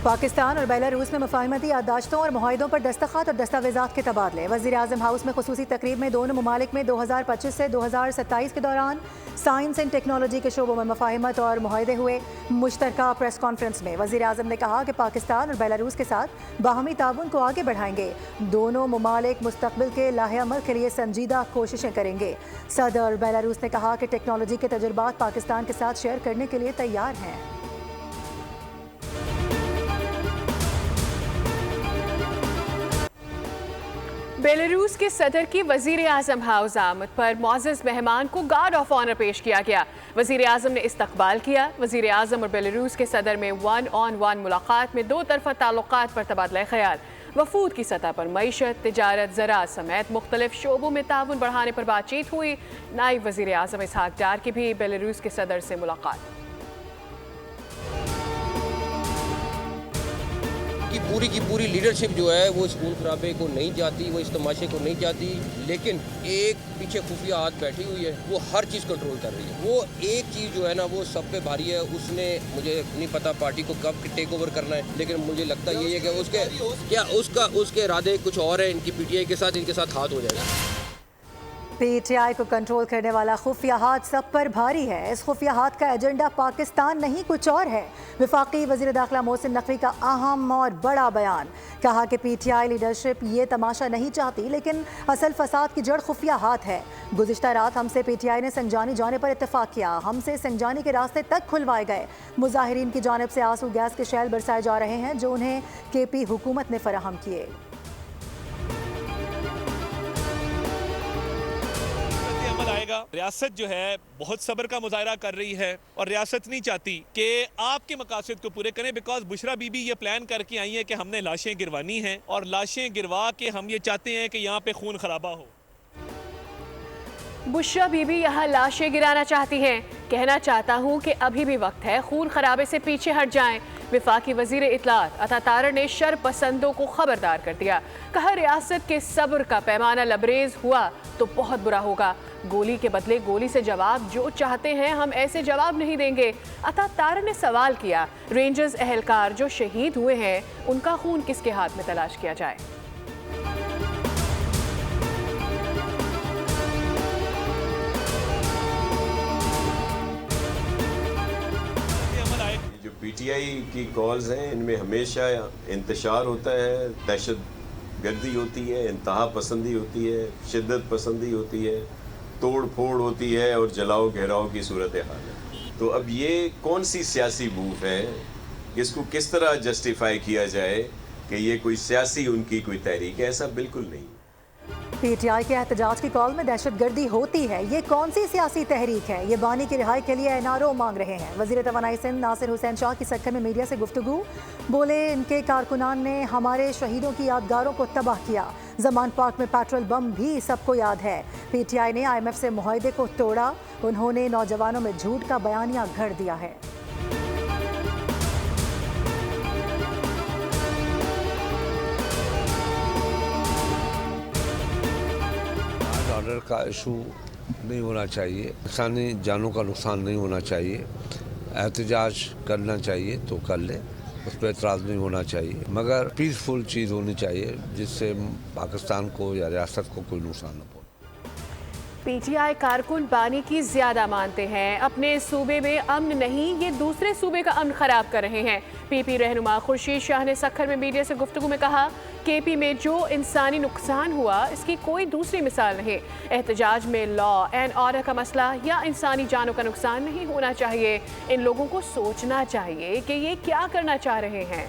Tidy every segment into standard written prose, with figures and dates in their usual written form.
पाकिस्तान और बेलारूस में मुफाहमती याददाश्तों और मुआहिदों पर दस्तखत और दस्तावेज़ात के तबादले। वज़ीर-ए-आज़म हाउस में खुसूसी तकरीब में दोनों ममालिक में 2025 से 2027 के दौरान साइंस एंड टेक्नोलॉजी के शोबों में मुफाहमत और मुआहिदे हुए। मुश्तरका प्रेस कॉन्फ्रेंस में वज़ीर-ए-आज़म ने कहा कि पाकिस्तान और बेलारूस के साथ बाहमी ताउन को आगे बढ़ाएंगे। दोनों ममालिक मुस्तकबिल के लाहे अमल के लिए संजीदा कोशिशें करेंगे। सदर बेलारूस ने कहा कि टेक्नोलॉजी के तजुर्बात पाकिस्तान के साथ शेयर करने के लिए तैयार हैं। बेलारूस के सदर की वज़ीर-ए-आज़म हाउस आमद पर मुअज़्ज़ज़ मेहमान को गार्ड ऑफ ऑनर पेश किया गया। वज़ीर-ए-आज़म ने इस्तकबाल किया। वज़ीर-ए-आज़म और बेलारूस के सदर में 1-on-1 मुलाकात में दो तरफ़ा ताल्लुकात पर तबादला ख्याल। वफूद की सतह पर मईशत, तिजारत, ज़राअत समेत मुख्तलिफ शोबों में ताउन बढ़ाने पर बातचीत हुई। नायब वज़ीर-ए-आज़म इसहाक डार की भी बेलारूस के सदर से मुलाकात। की पूरी लीडरशिप जो है वो इस खून खराबे को नहीं चाहती, वो इस तमाशे को नहीं चाहती, लेकिन एक पीछे खुफिया हाथ बैठी हुई है, वो हर चीज़ कंट्रोल कर रही है। वो एक चीज़ जो है ना वो सब पे भारी है। उसने, मुझे नहीं पता पार्टी को कब टेक ओवर करना है, लेकिन मुझे लगता यही है कि उसके इरादे कुछ और है। इनकी पीटीआई के साथ, इनके साथ हाथ हो जाएगा। पीटीआई को कंट्रोल करने वाला खुफिया हाथ सब पर भारी है। इस खुफिया हाथ का एजेंडा पाकिस्तान नहीं कुछ और है। वफाकी वज़ीर दाखिला मोहसिन नकवी का अहम और बड़ा बयान, कहा कि पीटीआई लीडरशिप ये तमाशा नहीं चाहती, लेकिन असल फसाद की जड़ खुफिया हाथ है। गुज़िश्ता रात हमसे पीटीआई ने संजानी जाने पर इत्तेफाक किया। हमसे संजानी के रास्ते तक खुलवाए गए। मुजाहिरीन की जानिब से आंसू गैस के शैल बरसाए जा रहे हैं जो उन्हें केपी हुकूमत ने फराहम किए। रियासत जो है बहुत सब्र का मुजाहरा कर रही है और रियासत नहीं चाहती कि आपके मकासद को पूरे करें। बिकॉज बुशरा बीबी ये प्लान करके आई है कि हमने लाशें गिरवानी हैं और लाशें गिरवा के हम ये चाहते हैं कि यहाँ पे खून खराबा हो। बुशरा बीबी यहाँ लाशें गिराना चाहती हैं। कहना चाहता हूँ कि अभी भी वक्त है, खून खराबे से पीछे हट जाएं। विफाकी वजीर इत्तलात अता तारर ने शर पसंदों को खबरदार कर दिया। कहा रियासत के सब्र का पैमाना लबरेज हुआ तो बहुत बुरा होगा। गोली के बदले गोली से जवाब जो चाहते हैं हम ऐसे जवाब नहीं देंगे। अता तारर ने सवाल किया, रेंजर्स एहलकार जो शहीद हुए हैं उनका खून किसके हाथ में तलाश किया जाए। पीटीआई की कॉल्स हैं, इनमें हमेशा इंतशार होता है, दहशत गर्दी होती है, इंतहा पसंदी होती है, शिद्दत पसंदी होती है, तोड़ फोड़ होती है और जलाओ घेराव की सूरत हाल है। तो अब ये कौन सी सियासी मूव है, इसको किस तरह जस्टिफाई किया जाए कि ये कोई सियासी उनकी कोई तहरीक है? ऐसा बिल्कुल नहीं। पीटीआई के एहतजाज की कॉल में दहशतगर्दी होती है, ये कौन सी सियासी तहरीक है? ये बानी की रिहाई के लिए एनआरओ मांग रहे हैं। वज़ीर तवानाई सिंध नासिर हुसैन शाह की सक्कर में मीडिया से गुफ्तगू, बोले इनके कारकुनान ने हमारे शहीदों की यादगारों को तबाह किया। जमान पार्क में पेट्रोल बम भी सबको याद है। पीटीआई ने IMF से मुआहदे को तोड़ा। उन्होंने नौजवानों में झूठ का बयानिया घड़ दिया है। ऑर्डर का इशू नहीं होना चाहिए, इंसानी जानों का नुकसान नहीं होना चाहिए। एहतजाज करना चाहिए तो कर ले, उस पर एतराज़ नहीं होना चाहिए, मगर पीसफुल चीज़ होनी चाहिए जिससे पाकिस्तान को या रियासत को कोई नुकसान न पहुंचे। पीटीआई कारकुन बानी की ज्यादा मानते हैं। अपने सूबे में अमन नहीं, ये दूसरे सूबे का अमन खराब कर रहे हैं। पीपी रहनुमा खुर्शीद शाह ने सक्खर में मीडिया से गुफ्तगू में कहा, केपी में जो इंसानी नुकसान हुआ इसकी कोई दूसरी मिसाल नहीं। एहतजाज में लॉ एंड ऑर्डर का मसला या इंसानी जानों का नुकसान नहीं होना चाहिए। इन लोगों को सोचना चाहिए कि ये क्या करना चाह रहे हैं।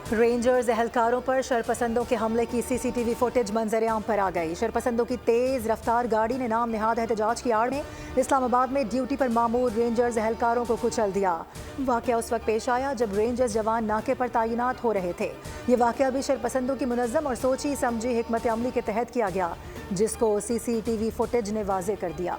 रेंजर्स एहलकारों पर शरपसंदों के हमले की CCTV फुटेज मंजर-ए-आम पर आ गई। शरपसंदों की तेज रफ्तार गाड़ी ने नाम निहाद एहतजाज की आड़ में इस्लामाबाद में ड्यूटी पर मामूर रेंजर्स एहलकारों को कुचल दिया। वाकया उस वक्त पेश आया जब रेंजर्स जवान नाके पर तैनात हो रहे थे। ये वाकया भी शरपसंदों की मुनज़्ज़म और सोची समझी हिकमत अमली के तहत किया गया, जिसको CCTV फुटेज ने वाज़े कर दिया।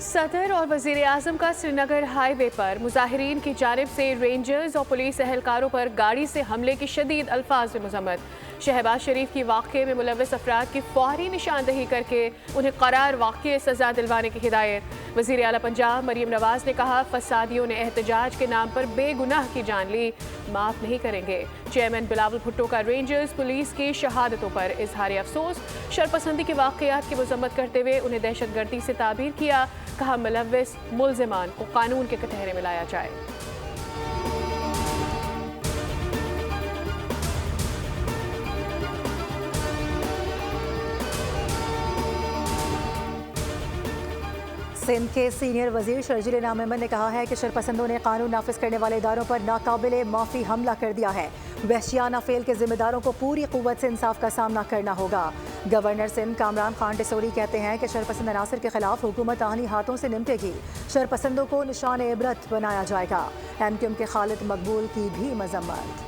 सदर और वजीर आजम का श्रीनगर हाईवे पर मुजाहिरीन की जानिब से रेंजर्स और पुलिस एहलकारों पर गाड़ी से हमले की शदीद अल्फाज में मजम्मत। शहबाज शरीफ की वाक़े में मुलव्वस अफराद की फौरी निशानदही करके उन्हें करार वाक़ई सजा दिलवाने की हिदायत। वज़ीर आला पंजाब मरीम नवाज ने कहा, फसादियों ने एहतजाज के नाम पर बेगुनाह की जान ली, माफ़ नहीं करेंगे। चेयरमैन बिलावल भुट्टो का रेंजर्स पुलिस की शहादतों पर इजहार अफसोस। शरपसंदी के वाक़यात की मजम्मत करते हुए उन्हें दहशतगर्दी से ताबीर किया। कहा, मुलव्वस मुल्ज़िमान को कानून के कटहरे में लाया जाए। सिंध के सीनियर वजीर शर्जील इनाम अहमद ने कहा है कि शरपसंदों ने कानून नाफिज करने वाले इदारों पर नाकाबिले माफ़ी हमला कर दिया है। वहशियाना फेल के जिम्मेदारों को पूरी कुव्वत से इंसाफ का सामना करना होगा। गवर्नर सिंध कामरान खान टिसोरी कहते हैं कि शरपसंद अनासर के खिलाफ हुकूमत आनी हाथों से निपटेगी। शरपसंदों को निशान इबरत बनाया जाएगा। MQM के खालिद मकबूल की भी मजम्मत।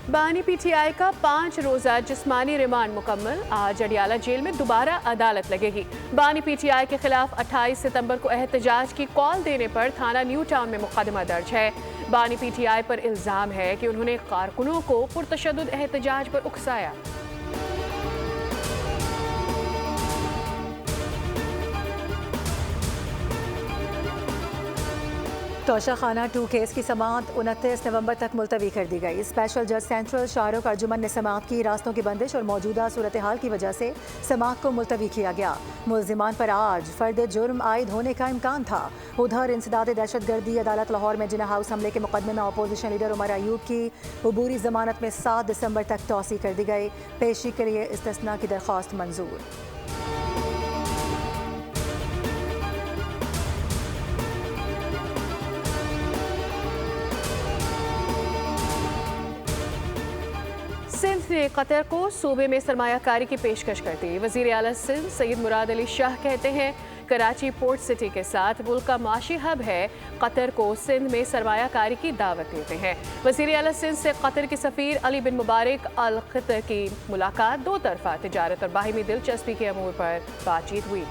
बानी PTI का 5 रोज़ा जिस्मानी रिमांड मुकम्मल। आज अडियाला जेल में दोबारा अदालत लगेगी। बानी PTI के खिलाफ 28 सितंबर को एहतजाज की कॉल देने पर थाना न्यू टाउन में मुकदमा दर्ज है। बानी PTI पर इल्ज़ाम है कि उन्होंने कारकुनों को पुरतशद्दुद एहतजाज पर उकसाया। तोशाखाना 2 केस की समाअत 29 नवंबर तक मुलतवी कर दी गई। स्पेशल जज सेंट्रल शाहरुख अर्जुमन ने समाअत की। रास्तों की बंदिश और मौजूदा सूरत हाल की वजह से समाअत को मुलतवी किया गया। मुल्जिमान पर आज फर्द जुर्म आयद होने का इम्कान था। उधर इंसदाद दहशतगर्दी अदालत लाहौर में जिना हाउस हमले के मुकदमे में अपोजिशन लीडर उमर अयूब की अबूरी जमानत में 7 दिसंबर तक तौसी कर दी गई। पेशी के लिए इस्तिस्ना की दरख्वास्त मंजूर। सिंध ने कतर को सूबे में सरमायाकारी की पेशकश कर दी। वज़ीर आला सिंध सैयद मुराद अली शाह कहते हैं, कराची पोर्ट सिटी के साथ मुल्क का माशी हब है। कतर को सिंध में सरमायाकारी की दावत देते हैं। वज़ीर आला सिंध से कतर के सफ़ीर अली बिन मुबारक अल ख़तर की मुलाकात। दो तरफा तिजारत और बाहिमी दिलचस्पी के अमूर पर बातचीत हुई।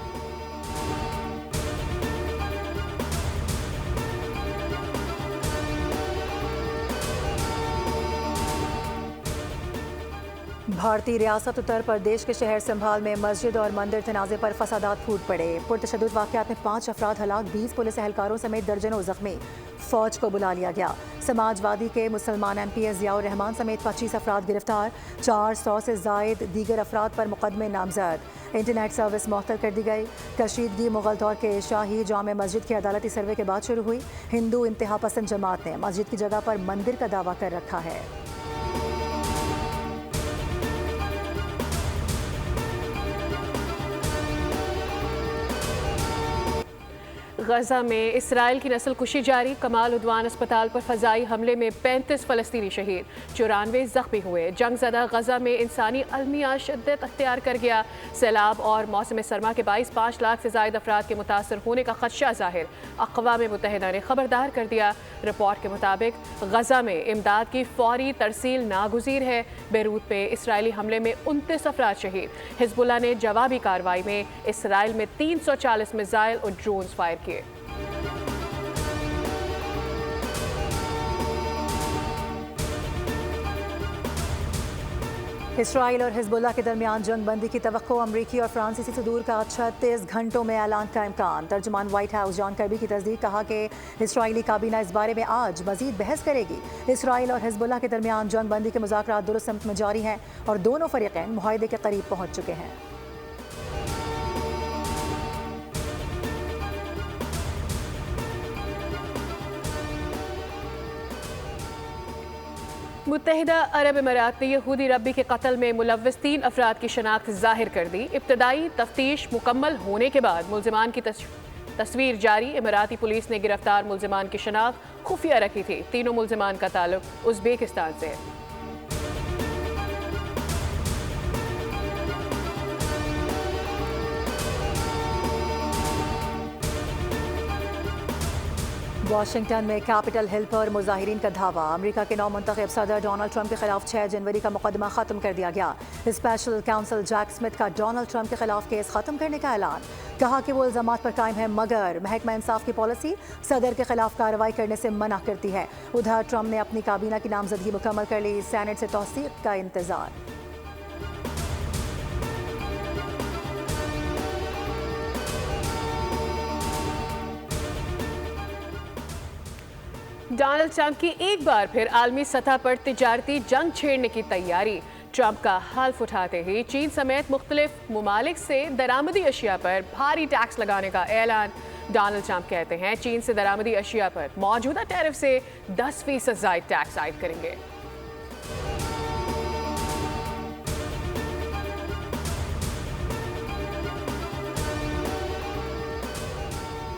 भारतीय रियासत उत्तर प्रदेश के शहर संभाल में मस्जिद और मंदिर तनाज़े पर फसादात फूट पड़े। पुरतशद्दुद वाक़यात में 5 अफराद हलाक, 20 पुलिस एहलकारों समेत दर्जनों जख्मी। फौज को बुला लिया गया। समाजवादी के मुसलमान MP ज़ियाउर रहमान समेत 25 अफराद गिरफ्तार। 400 से ज़ायद दीगर अफराद पर मुकदमे नामजद। इंटरनेट सर्विस मुअत्तल कर दी गई। कशीदगी मुगल दौर के शाही जामे मस्जिद के अदालती सर्वे के बाद शुरू हुई। हिंदू इंतहा पसंद जमात ने मस्जिद की जगह पर मंदिर का दावा कर रखा है। गजा में इसराइल की नस्लकुशी जारी। कमाल उद्वान अस्पताल पर फजाई हमले में 35 फ़लस्तीनी शहीद, 94 जख्मी हुए। जंग ज़दा गजा में इंसानी अलमिया शिद्दत अख्तियार कर गया। सैलाब और मौसम सरमा के बाइस 5 लाख से ज़ायद अफराद के मुतासर होने का खदशा जाहिर। अक़वाम मुत्तहिदा ने खबरदार कर दिया। रिपोर्ट के मुताबिक गजा में इमदाद की फौरी तरसील नागुज़ीर है। बेरूत पे इसराइली हमले में 29 अफराद शहीद। हिज़्बुल्लाह ने जवाबी कार्रवाई में इसराइल में 340 मिसाइल और ड्रोन्स फायर किए। इसराइल और हिज़्बुल्लाह के दरमियान जंग बंदी की तवक्को। अमरीकी और फ्रांसीसी सदूर का 36 घंटों में ऐलान का इम्कान। तर्जुमान व्हाइट हाउस जॉन कर्बी की तस्दीक। कहा कि इसराइली काबीना इस बारे में आज मजीद बहस करेगी। इसराइल और हिज़्बुल्लाह के दरमियान जंग बंदी के मुज़ाकरात दुरुस्त समत में जारी हैं और दोनों फ़रीक़ैन मुआहदे के करीब पहुँच चुके हैं। मुत्तहिदा अरब अमीरात ने यहूदी रब्बी के कत्ल में मुलव्वस 3 अफराद की शनाख्त जाहिर कर दी। इब्तदाई तफ्तीश मुकम्मल होने के बाद मुल्जिमान की तस्वीर जारी। इमराती पुलिस ने गिरफ्तार मुल्जिमान की शनाख्त खुफिया रखी थी। तीनों मुल्जिमान का ताल्लुक उज़्बेकिस्तान से है। वाशिंगटन में कैपिटल हिल पर मुजाहिरीन का धावा। अमेरिका के नौ मुंतखब सदर डोनाल्ड ट्रंप के खिलाफ 6 जनवरी का मुकदमा खत्म कर दिया गया। स्पेशल काउंसिल जैक स्मिथ का डोनाल्ड ट्रंप के खिलाफ केस खत्म करने का ऐलान। कहा कि वो इल्जामात पर कायम है, मगर महकमा इंसाफ की पॉलिसी सदर के खिलाफ कार्रवाई करने से मना करती है। उधर ट्रंप ने अपनी काबीना की नामजदगी मुकम्मल कर ली। सेनेट से तौसीक का इंतजार। डोनाल्ड ट्रंप की एक बार फिर आलमी सतह पर तिजारती जंग छेड़ने की तैयारी। ट्रंप का हल्फ उठाते ही चीन समेत मुख्तलिफ ममालिक से दरामदी अशिया पर भारी टैक्स लगाने का ऐलान। डोनाल्ड ट्रंप कहते हैं चीन से दरामदी अशिया पर मौजूदा टैरिफ से 10% जायद टैक्स आयद करेंगे।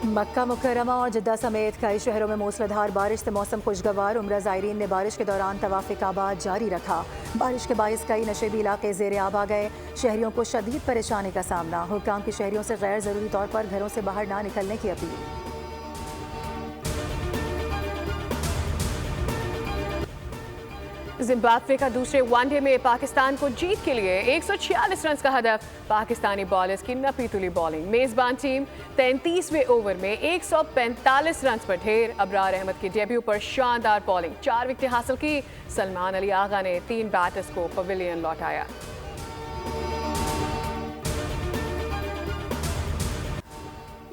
मक्का मुकर्रमा और जिद्दा समेत कई शहरों में मूसलाधार बारिश से मौसम खुशगवार। उम्रा ज़ायरीन ने बारिश के दौरान तवाफ़ काबा जारी रखा। बारिश के बायस कई नशेबी इलाके ज़ेरे आब आ गए। शहरियों को शदीद परेशानी का सामना। हुक्काम की शहरियों से गैर ज़रूरी तौर पर घरों से बाहर ना निकलने की अपील। जिम्बाब्वे का दूसरे वनडे में पाकिस्तान को जीत के लिए 146 रन का हदफ। पाकिस्तानी बॉलर्स की नपी तुली बॉलिंग। मेजबान टीम 33वें ओवर में 145 रन पर ढेर। अबरार अहमद के डेब्यू पर शानदार बॉलिंग, 4 विकेट हासिल की। सलमान अली आगा ने 3 बैटर्स को पवेलियन लौटाया।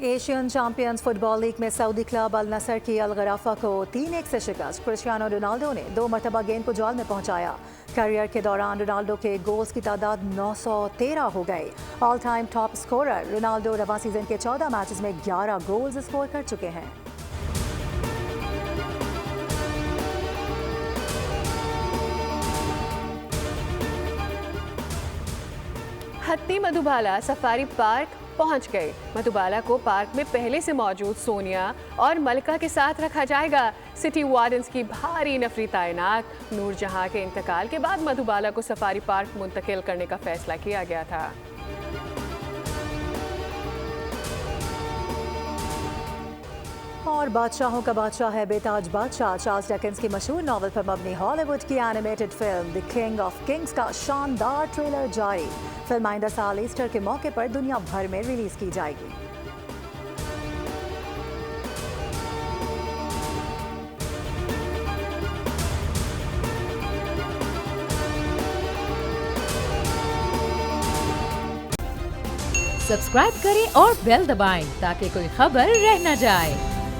एशियन चैंपियंस फुटबॉल लीग में सऊदी क्लब अल नसर की अल गराफा को 3-1 से शिकस्त। क्रिस्टियानो रोनाल्डो ने 2 मरतबा गेंद को जाल में पहुंचाया। करियर के दौरान रोनाल्डो के गोल्स की तादाद 913 हो गई। All time top scorer Ronaldo रवा सीजन के 14 मैचेस में 11 गोल्स स्कोर कर चुके हैं। हत्ती मधुबाला सफारी पार्क पहुंच गए। मधुबाला को पार्क में पहले से मौजूद सोनिया और मलिका के साथ रखा जाएगा। सिटी वार्डन्स की भारी नफरी तैनात। नूरजहां के इंतकाल के बाद मधुबाला को सफारी पार्क मुंतकिल करने का फैसला किया गया था। और बादशाहों का बादशाह है बेताज बादशाह। चार्ल्स डिकेंस की मशहूर नॉवल पर मबनी हॉलीवुड की animated film the king of Kings का शानदार ट्रेलर जारी। फिल्म आइंदा साल ईस्टर के मौके पर दुनिया भर में रिलीज की जाएगी। सब्सक्राइब करें और बेल दबाएं ताकि कोई खबर रह न जाए।